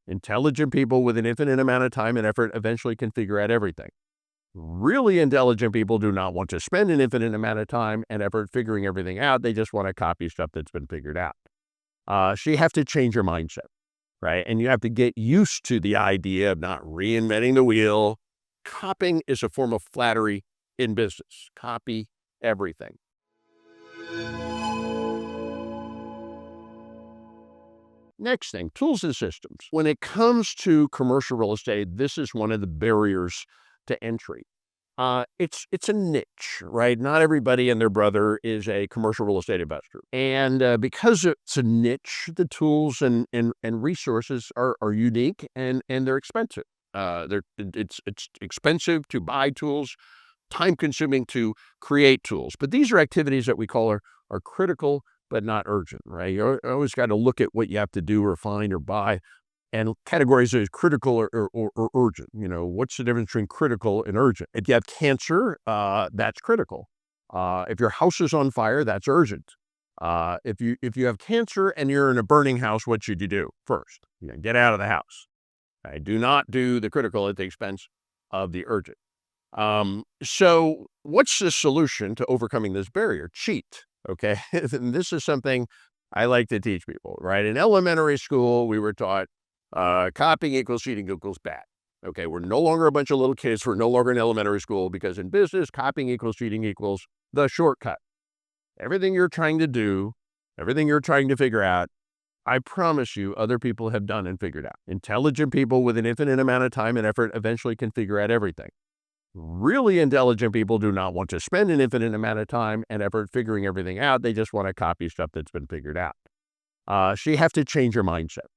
Intelligent people with an infinite amount of time and effort eventually can figure out everything. Really intelligent people do not want to spend an infinite amount of time and effort figuring everything out. They just want to copy stuff that's been figured out. So you have to change your mindset, right? And you have to get used to the idea of not reinventing the wheel. Copying is a form of flattery in business. Copy everything. Next thing, tools and systems. When it comes to commercial real estate, this is one of the barriers to entry. It's a niche, right? Not everybody and their brother is a commercial real estate investor. And because it's a niche, the tools and resources are unique and they're expensive. It's expensive to buy tools, time consuming to create tools. But these are activities that we call are critical but not urgent, right? You always got to look at what you have to do or find or buy and categorize it as critical or urgent. What's the difference between critical and urgent? If you have cancer, that's critical. If your house is on fire, that's urgent. If you have cancer and you're in a burning house, what should you do first? Get out of the house. Right? Do not do the critical at the expense of the urgent. So what's the solution to overcoming this barrier? Cheat. Okay. And this is something I like to teach people, right? In elementary school, we were taught copying equals cheating equals bad. Okay. We're no longer a bunch of little kids. We're no longer in elementary school because in business, copying equals cheating equals the shortcut. Everything you're trying to do, everything you're trying to figure out, I promise you other people have done and figured out. Intelligent people with an infinite amount of time and effort eventually can figure out everything. Really intelligent people do not want to spend an infinite amount of time and effort figuring everything out. They just want to copy stuff that's been figured out. So you have to change your mindset,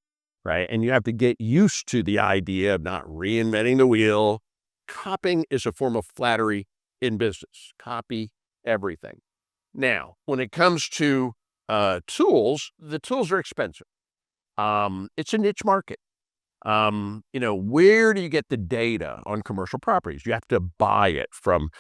right? And you have to get used to the idea of not reinventing the wheel. Copying is a form of flattery in business. Copy everything. Now, when it comes to tools, the tools are expensive. It's a niche market. Where do you get the data on commercial properties? You have to buy it from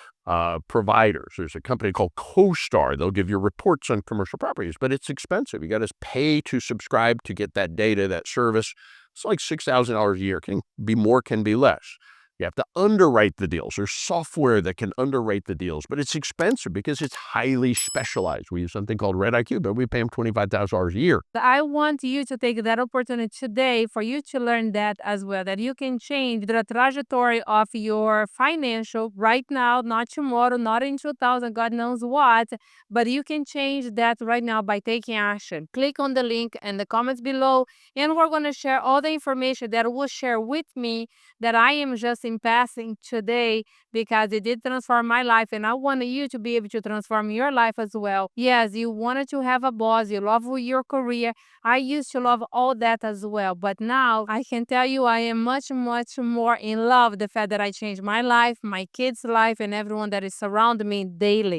providers. There's a company called CoStar. They'll give you reports on commercial properties, but it's expensive. You got to pay to subscribe to get that data, that service. It's like $6,000 a year. Can be more, can be less. You have to underwrite the deals. There's software that can underwrite the deals, but it's expensive because it's highly specialized. We use something called Red IQ, but we pay them $25,000 a year. I want you to take that opportunity today for you to learn that as well, that you can change the trajectory of your financial right now, not tomorrow, not in 2000, God knows what, but you can change that right now by taking action. Click on the link in the comments below, and we're going to share all the information that will share with me that I am just in passing today because it did transform my life, and I want you to be able to transform your life as well. Yes, you wanted to have a boss, you love your career. I used to love all that as well, but now I can tell you I am much, much more in love with the fact that I changed my life, my kids' life, and everyone that is surrounding me daily.